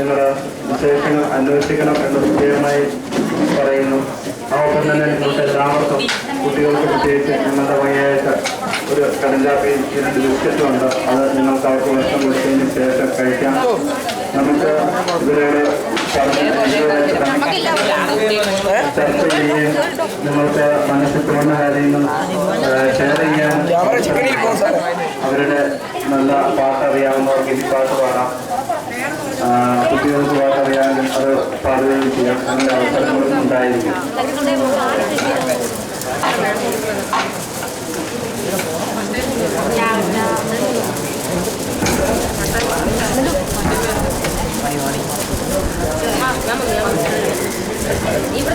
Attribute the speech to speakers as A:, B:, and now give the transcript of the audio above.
A: നിങ്ങൾ വിശേഷങ്ങൾ അന്വേഷിക്കണം എന്ന് പ്രത്യേകമായി പറയുന്നു. അതോടൊപ്പം തന്നെ നിങ്ങൾക്ക് എല്ലാവർക്കും കുട്ടികൾക്ക് പ്രത്യേകിച്ച് നിങ്ങളുടെ വകയായിട്ട് ഒരു കടങ്കാപ്പിയും 2 ബിസ്ക്കറ്റും ഉണ്ട്. അത് നിങ്ങൾക്ക് അവർക്ക് ഭക്ഷണം കൊടുത്തതിന് ശേഷം കഴിക്കാം. നമുക്ക് ഇവരോട് ചർച്ച ചെയ്യുകയും നിങ്ങൾക്ക് മനസ്സിൽ തോന്നുന്ന കാര്യങ്ങൾ ഷെയർ ചെയ്യാൻ അവരുടെ നല്ല പാട്ടറിയാവുന്നവർക്ക് ഇനി പാട്ട് പാടാം. കുട്ടികൾക്ക് പാട്ടറിയാമെങ്കിൽ അത് പാടുകയും ചെയ്യാം. അങ്ങനെ അവസരങ്ങളും ഉണ്ടായിരിക്കും. ഇവിടെ